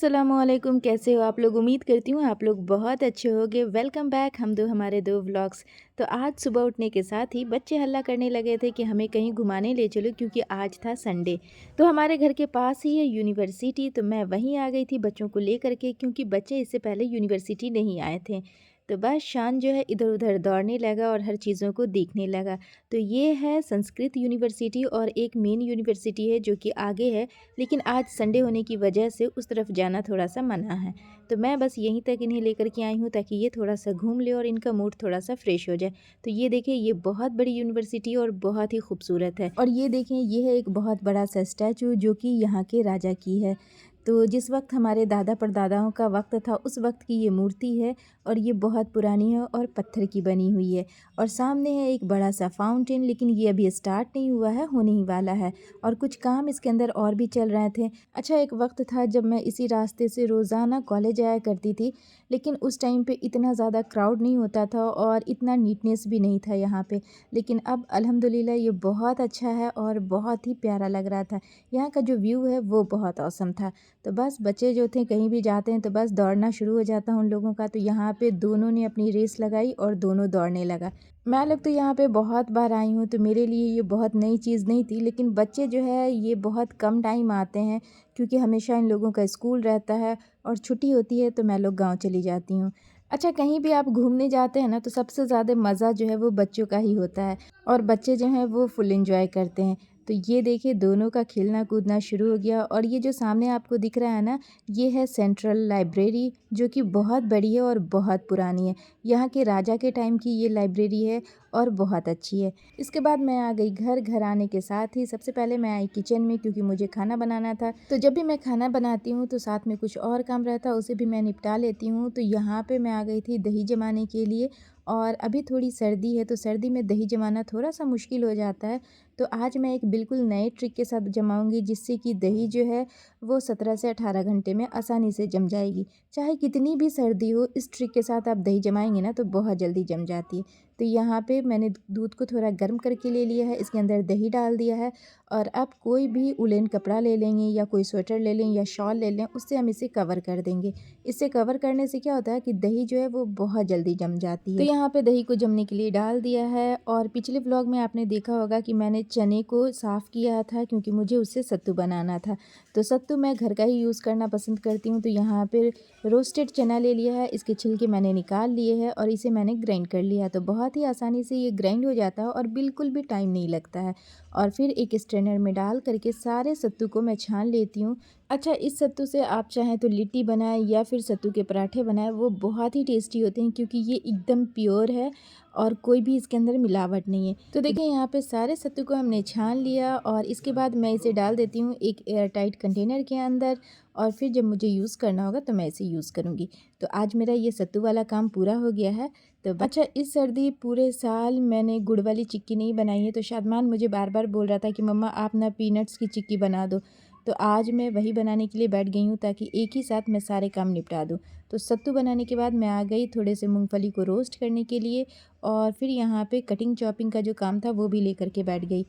अस्सलामुअलैकुम, कैसे हो आप लोग। उम्मीद करती हूँ आप लोग बहुत अच्छे होगे। वेलकम बैक हमारे दो व्लॉग्स। तो आज सुबह उठने के साथ ही बच्चे हल्ला करने लगे थे कि हमें कहीं घुमाने ले चलो, क्योंकि आज था संडे। तो हमारे घर के पास ही है यूनिवर्सिटी, तो मैं वहीं आ गई थी बच्चों को लेकर के, क्योंकि बच्चे इससे पहले यूनिवर्सिटी नहीं आए थे। तो बस शान जो है इधर उधर दौड़ने लगा और हर चीज़ों को देखने लगा। तो ये है संस्कृत यूनिवर्सिटी, और एक मेन यूनिवर्सिटी है जो कि आगे है, लेकिन आज संडे होने की वजह से उस तरफ जाना थोड़ा सा मना है। तो मैं बस यहीं तक इन्हें लेकर के आई हूँ ताकि ये थोड़ा सा घूम ले और इनका मूड थोड़ा सा फ्रेश हो जाए। तो ये देखें, ये बहुत बड़ी यूनिवर्सिटी और बहुत ही खूबसूरत है। और ये देखें, ये है एक बहुत बड़ा सा स्टैचू जो कि यहाँ के राजा की है। तो जिस वक्त हमारे दादा परदादाओं का वक्त था उस वक्त की ये मूर्ति है, और ये बहुत पुरानी है और पत्थर की बनी हुई है। और सामने है एक बड़ा सा फाउंटेन, लेकिन ये अभी स्टार्ट नहीं हुआ है, होने ही वाला है। और कुछ काम इसके अंदर और भी चल रहे थे। अच्छा, एक वक्त था जब मैं इसी रास्ते से रोज़ाना कॉलेज आया करती थी, लेकिन उस टाइम पे इतना ज़्यादा क्राउड नहीं होता था और इतना नीटनेस भी नहीं था यहाँ पे। लेकिन अब अल्हम्दुलिल्लाह ये बहुत अच्छा है और बहुत ही प्यारा लग रहा था। यहाँ का जो व्यू है वो बहुत औसम था। तो बस बच्चे जो थे कहीं भी जाते हैं तो बस दौड़ना शुरू हो जाता है उन लोगों का। तो यहाँ पे दोनों ने अपनी रेस लगाई और दोनों दौड़ने लगा। मैं लोग तो यहाँ पे बहुत बार आई हूँ, तो मेरे लिए ये बहुत नई चीज़ नहीं थी, लेकिन बच्चे जो है ये बहुत कम टाइम आते हैं, क्योंकि हमेशा इन लोगों का स्कूल रहता है और छुट्टी होती है तो मैं लोग गाँव चली जाती हूँ। अच्छा, कहीं भी आप घूमने जाते हैं ना तो सबसे ज़्यादा मज़ा जो है वो बच्चों का ही होता है, और बच्चे जो हैं वो फुल एंजॉय करते हैं। तो ये देखिए, दोनों का खेलना कूदना शुरू हो गया। और ये जो सामने आपको दिख रहा है ना, ये है सेंट्रल लाइब्रेरी, जो कि बहुत बड़ी है और बहुत पुरानी है। यहाँ के राजा के टाइम की ये लाइब्रेरी है और बहुत अच्छी है। इसके बाद मैं आ गई घर आने के साथ ही सबसे पहले मैं आई किचन में, क्योंकि मुझे खाना बनाना था। तो जब भी मैं खाना बनाती हूँ तो साथ में कुछ और काम रहता है, उसे भी मैं निपटा लेती हूँ। तो यहाँ पे मैं आ गई थी दही जमाने के लिए, और अभी थोड़ी सर्दी है तो सर्दी में दही जमाना थोड़ा सा मुश्किल हो जाता है। तो आज मैं एक बिल्कुल नए ट्रिक के साथ जमाऊंगी, जिससे कि दही जो है वो 17 से 18 घंटे में आसानी से जम जाएगी। चाहे कितनी भी सर्दी हो, इस ट्रिक के साथ आप दही जमाएंगे ना तो बहुत जल्दी जम जाती है। तो यहाँ पे मैंने दूध को थोड़ा गर्म करके ले लिया है, इसके अंदर दही डाल दिया है। और अब कोई भी उलेन कपड़ा ले लेंगे या कोई स्वेटर ले लें या शॉल ले लें, उससे हम इसे कवर कर देंगे। इससे कवर करने से क्या होता है कि दही जो है वो बहुत जल्दी जम जाती है। तो यहाँ पे दही को जमने के लिए डाल दिया है। और पिछले व्लॉग में आपने देखा होगा कि मैंने चने को साफ़ किया था, क्योंकि मुझे उससे सत्तू बनाना था। तो सत्तू मैं घर का ही यूज़ करना पसंद करती हूँ। तो यहाँ पे रोस्टेड चना ले लिया है, इसके छिलके मैंने निकाल लिए हैं और इसे मैंने ग्राइंड कर लिया। तो बहुत ही आसानी से ये ग्राइंड हो जाता है और बिल्कुल भी टाइम नहीं लगता है। और फिर एक स्ट्रेनर में डाल करके सारे सत्तू को मैं छान लेती हूँ। अच्छा, इस सत्तू से आप चाहें तो लिट्टी बनाएं या फिर सत्तू के पराठे बनाएं, वो बहुत ही टेस्टी होते हैं, क्योंकि ये एकदम प्योर है और कोई भी इसके अंदर मिलावट नहीं है। तो देखिए, यहाँ पे सारे सत्तू को हमने छान लिया और इसके बाद मैं इसे डाल देती हूँ एक एयर टाइट कंटेनर के अंदर, और फिर जब मुझे यूज़ करना होगा तो मैं इसे यूज़ करूँगी। तो आज मेरा ये सत्तू वाला काम पूरा हो गया है। तो अच्छा, इस सर्दी पूरे साल मैंने गुड़ वाली चिक्की नहीं बनाई है, तो शादमान मुझे बार बार बोल रहा था कि मम्मा आप ना पीनट्स की चिक्की बना दो। तो आज मैं वही बनाने के लिए बैठ गई हूँ, ताकि एक ही साथ मैं सारे काम निपटा दूँ। तो सत्तू बनाने के बाद मैं आ गई थोड़े से मूंगफली को रोस्ट करने के लिए, और फिर यहाँ पे कटिंग चॉपिंग का जो काम था वो भी लेकर के बैठ गई।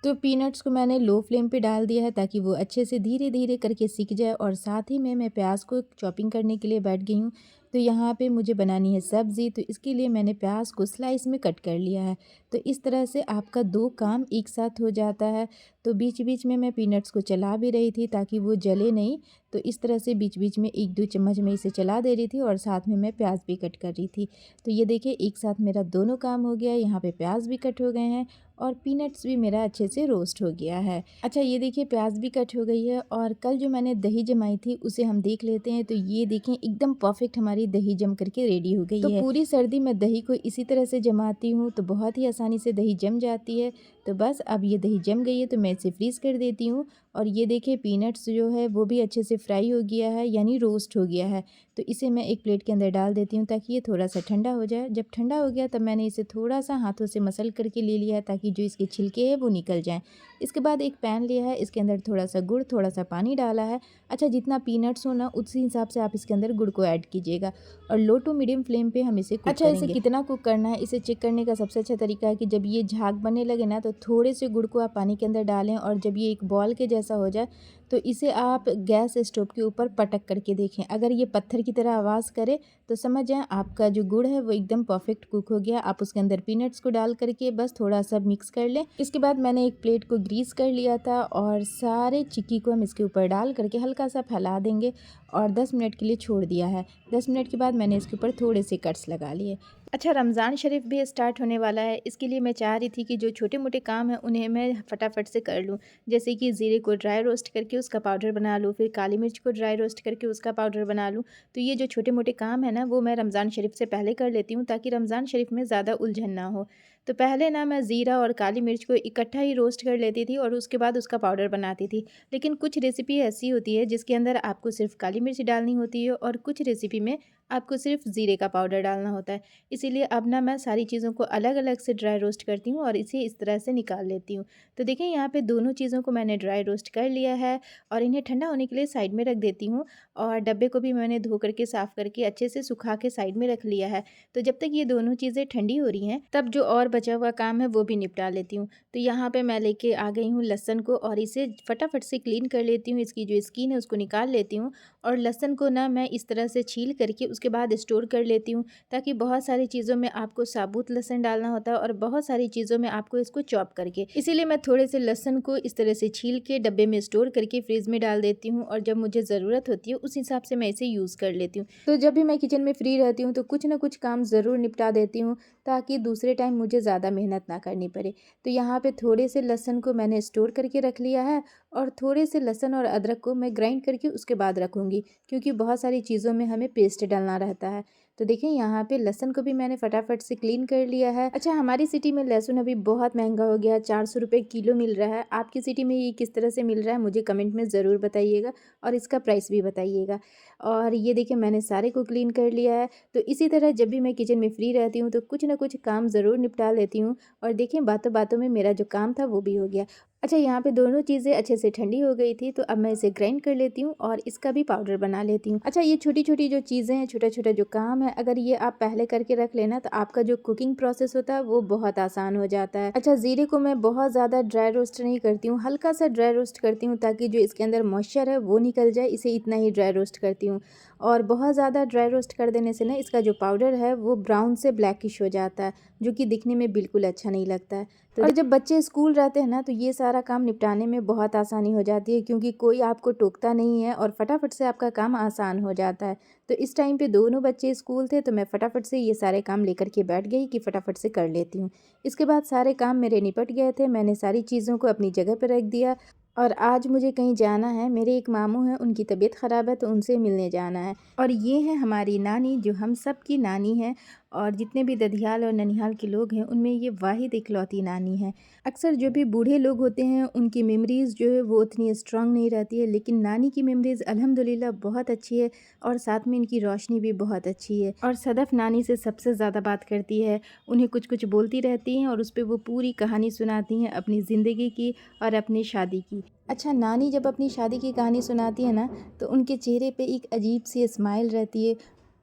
तो पीनट्स को मैंने लो फ्लेम पे डाल दिया है, ताकि वो अच्छे से धीरे धीरे करके सीख जाए। और साथ ही में मैं प्याज को चॉपिंग करने के लिए बैठ गई हूँ। तो यहाँ पे मुझे बनानी है सब्ज़ी, तो इसके लिए मैंने प्याज को स्लाइस में कट कर लिया है। तो इस तरह से आपका दो काम एक साथ हो जाता है। तो बीच बीच में मैं पीनट्स को चला भी रही थी ताकि वो जले नहीं। तो इस तरह से बीच बीच में 1-2 चम्मच में इसे चला दे रही थी, और साथ में मैं प्याज भी कट कर रही थी। तो ये देखिए, एक साथ मेरा दोनों काम हो गया। यहाँ पे प्याज भी कट हो गए हैं और पीनट्स भी मेरा अच्छे से रोस्ट हो गया है। अच्छा, ये देखिए, प्याज भी कट हो गई है। और कल जो मैंने दही जमाई थी उसे हम देख लेते हैं। तो ये देखें, एकदम परफेक्ट हमारी दही जम करके रेडी हो गई है। तो पूरी सर्दी मैं दही को इसी तरह से जमाती हूँ, तो बहुत ही आसानी से दही जम जाती है। तो बस अब ये दही जम गई है तो मैं इसे फ्रीज़ कर देती हूँ। और ये देखिए, पीनट्स जो है वो भी अच्छे से फ्राई हो गया है, यानी रोस्ट हो गया है। तो इसे मैं एक प्लेट के अंदर डाल देती हूँ ताकि ये थोड़ा सा ठंडा हो जाए। जब ठंडा हो गया तब मैंने इसे थोड़ा सा हाथों से मसल करके ले लिया है, ताकि जो इसके छिलके हैं वो निकल जाएँ। इसके बाद एक पैन लिया है, इसके अंदर थोड़ा सा गुड़, थोड़ा सा पानी डाला है। अच्छा, जितना पीनट्स हो ना उसी हिसाब से आप इसके अंदर गुड़ को ऐड कीजिएगा, और लो टू मीडियम फ्लेम पे हम इसे कुक करेंगे। इसे कितना कुक करना है, इसे चेक करने का सबसे अच्छा तरीका है कि जब ये झाग बनने लगे ना, तो थोड़े से गुड़ को आप पानी के अंदर डालें, और जब ये एक बॉल के जैसा हो जाए तो इसे आप गैस स्टोव के ऊपर पटक करके देखें। अगर ये पत्थर की तरह आवाज़ करे तो समझ जाएँ आपका जो गुड़ है वो एकदम परफेक्ट कुक हो गया। आप उसके अंदर पीनट्स को डाल करके बस थोड़ा सा मिक्स कर लें। इसके बाद मैंने एक प्लेट को ग्रीस कर लिया था और सारे चिक्की को हम इसके ऊपर डाल करके हल्का सा फैला देंगे और 10 मिनट के लिए छोड़ दिया है। 10 मिनट के बाद मैंने इसके ऊपर थोड़े से कट्स लगा लिए। अच्छा, रमज़ान शरीफ भी स्टार्ट होने वाला है, इसके लिए मैं चाह रही थी कि जो छोटे मोटे काम हैं उन्हें मैं फटाफट से कर लूँ। जैसे कि ज़ीरे को ड्राई रोस्ट करके उसका पाउडर बना लूँ, फिर काली मिर्च को ड्राई रोस्ट करके उसका पाउडर बना लूँ। तो ये जो छोटे मोटे काम है ना वो मैं रमज़ान शरीफ से पहले कर लेती हूँ ताकि रमज़ान शरीफ में ज़्यादा उलझन ना हो। तो पहले ना मैं ज़ीरा और काली मिर्च को इकट्ठा ही रोस्ट कर लेती थी और उसके बाद उसका पाउडर बनाती थी। लेकिन कुछ रेसिपी ऐसी होती है जिसके अंदर आपको सिर्फ काली मिर्च डालनी होती है और कुछ रेसिपी में आपको सिर्फ ज़ीरे का पाउडर डालना होता है। इसीलिए अब ना मैं सारी चीज़ों को अलग अलग से ड्राई रोस्ट करती हूँ और इसे इस तरह से निकाल लेती हूँ। तो देखिए यहाँ पे दोनों चीज़ों को मैंने ड्राई रोस्ट कर लिया है और इन्हें ठंडा होने के लिए साइड में रख देती हूँ और डब्बे को भी मैंने धो करके साफ़ करके अच्छे से सुखा के साइड में रख लिया है। तो जब तक ये दोनों चीज़ें ठंडी हो रही हैं तब जो और बचा हुआ काम है वो भी निपटा लेती हूँ। तो यहाँ पे मैं लेके आ गई हूँ लहसुन को और इसे फटाफट से क्लीन कर लेती हूँ। इसकी जो स्किन है उसको निकाल लेती हूँ और लहसुन को ना मैं इस तरह से छील करके उसके बाद स्टोर कर लेती हूँ ताकि बहुत सारी चीज़ों में आपको साबुत लहसुन डालना होता है और बहुत सारी चीज़ों में आपको इसको चॉप करके, इसीलिए मैं थोड़े से लहसुन को इस तरह से छील के डब्बे में स्टोर करके फ्रिज में डाल देती हूँ और जब मुझे ज़रूरत होती है उस हिसाब से मैं इसे यूज़ कर लेती हूँ। तो जब भी मैं किचन में फ्री रहती हूँ तो कुछ ना कुछ काम ज़रूर निपटा देती हूँ ताकि दूसरे टाइम मुझे ज़्यादा मेहनत ना करनी पड़े। तो यहाँ पे थोड़े से लहसुन को मैंने स्टोर करके रख लिया है और थोड़े से लहसुन और अदरक को मैं ग्राइंड करके उसके बाद रखूँगी क्योंकि बहुत सारी चीज़ों में हमें पेस्ट डालना रहता है। तो देखिए यहाँ पे लहसुन को भी मैंने फटाफट से क्लीन कर लिया है। अच्छा, हमारी सिटी में लहसुन अभी बहुत महंगा हो गया है, 400 रुपये किलो मिल रहा है। आपकी सिटी में ये किस तरह से मिल रहा है मुझे कमेंट में ज़रूर बताइएगा और इसका प्राइस भी बताइएगा। और ये देखिए मैंने सारे को क्लीन कर लिया है। तो इसी तरह जब भी मैं किचन में फ्री रहती हूँ तो कुछ ना कुछ काम ज़रूर निपटा लेती हूँ और देखिए बातों बातों में मेरा जो काम था वो भी हो गया। अच्छा, यहाँ पे दोनों चीज़ें अच्छे से ठंडी हो गई थी तो अब मैं इसे ग्राइंड कर लेती हूँ और इसका भी पाउडर बना लेती हूँ। अच्छा, ये छोटी छोटी जो चीज़ें हैं, छोटा छोटा जो काम है, अगर ये आप पहले करके रख लेना तो आपका जो कुकिंग प्रोसेस होता है वो बहुत आसान हो जाता है। अच्छा, ज़ीरे को मैं बहुत ज़्यादा ड्राई रोस्ट नहीं करती हूँ, हल्का सा ड्राई रोस्ट करती हूँ ताकि जो इसके अंदर मॉइस्चर है वो निकल जाए, इसे इतना ही ड्राई रोस्ट करती हूँ। और बहुत ज़्यादा ड्राई रोस्ट कर देने से ना इसका जो पाउडर है वो ब्राउन से ब्लैकिश हो जाता है जो कि दिखने में बिल्कुल अच्छा नहीं लगता है। तो और जब बच्चे स्कूल रहते हैं ना तो ये सारा काम निपटाने में बहुत आसानी हो जाती है क्योंकि कोई आपको टोकता नहीं है और फटाफट से आपका काम आसान हो जाता है। तो इस टाइम पे दोनों बच्चे स्कूल थे तो मैं फटाफट से ये सारे काम लेकर के बैठ गई कि फटाफट से कर लेती हूँ। इसके बाद सारे काम मेरे निपट गए थे, मैंने सारी चीज़ों को अपनी जगह पर रख दिया और आज मुझे कहीं जाना है। मेरे एक मामू हैं, उनकी तबीयत ख़राब है तो उनसे मिलने जाना है। और ये है हमारी नानी जो हम सब की नानी है और जितने भी ददियाल और ननिहाल के लोग हैं उनमें ये वाहिद इकलौती नानी है। अक्सर जो भी बूढ़े लोग होते हैं उनकी मेमोरीज़ जो है वो उतनी स्ट्रांग नहीं रहती है, लेकिन नानी की मेमोरीज़ अल्हम्दुलिल्लाह बहुत अच्छी है और साथ में इनकी रोशनी भी बहुत अच्छी है। और सदफ़ नानी से सबसे ज़्यादा बात करती है, उन्हें कुछ कुछ बोलती रहती हैं और उस पर वो पूरी कहानी सुनाती हैं अपनी ज़िंदगी की और अपनी शादी की। अच्छा, नानी जब अपनी शादी की कहानी सुनाती है ना तो उनके चेहरे पे एक अजीब सी स्माइल रहती है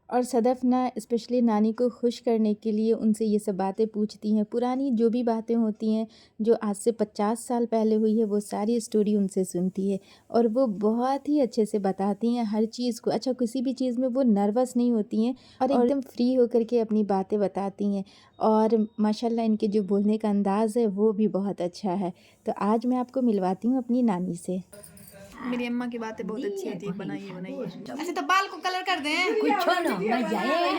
और सदफ़ ना स्पेशली नानी को खुश करने के लिए उनसे ये सब बातें पूछती हैं, पुरानी जो भी बातें होती हैं जो आज से 50 साल पहले हुई है वो सारी स्टोरी उनसे सुनती है और वो बहुत ही अच्छे से बताती हैं हर चीज़ को। अच्छा, किसी भी चीज़ में वो नर्वस नहीं होती हैं और एकदम फ्री होकर के अपनी बातें बताती हैं और माशाल्लाह इनके जो बोलने का अंदाज़ है वो भी बहुत अच्छा है। तो आज मैं आपको मिलवाती हूँ अपनी नानी से। मेरी अम्मा की बातें बहुत अच्छी होती है, बनाइए। अच्छा, तो बाल को कलर कर दें। कुछ ना मैं जाए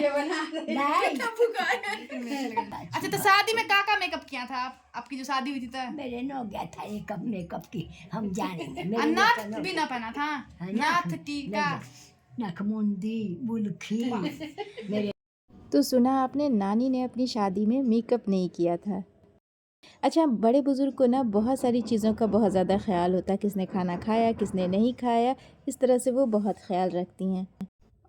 अच्छा, तो शादी में का मेकअप किया था आपकी जो शादी हुई थी तो मेरे न हो गया था एक मेकअप की, हम जानेंगे नाथ भी ना पहना था, नाथ टीका नखमुंदी बुलखी मेरे। तो सुना आपने, नानी ने अपनी शादी में मेकअप नहीं किया था। अच्छा, बड़े बुज़ुर्ग को ना बहुत सारी चीज़ों का बहुत ज़्यादा ख़्याल होता है, किसने खाना खाया किसने नहीं खाया, इस तरह से वो बहुत ख़्याल रखती हैं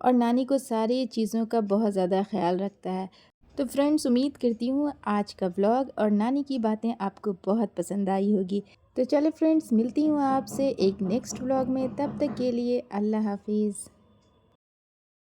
और नानी को सारी चीज़ों का बहुत ज़्यादा ख़्याल रखता है। तो फ्रेंड्स, उम्मीद करती हूँ आज का व्लॉग और नानी की बातें आपको बहुत पसंद आई होगी। तो चलो फ्रेंड्स, मिलती हूँ आपसे एक नेक्स्ट व्लॉग में, तब तक के लिए अल्लाह हाफिज़।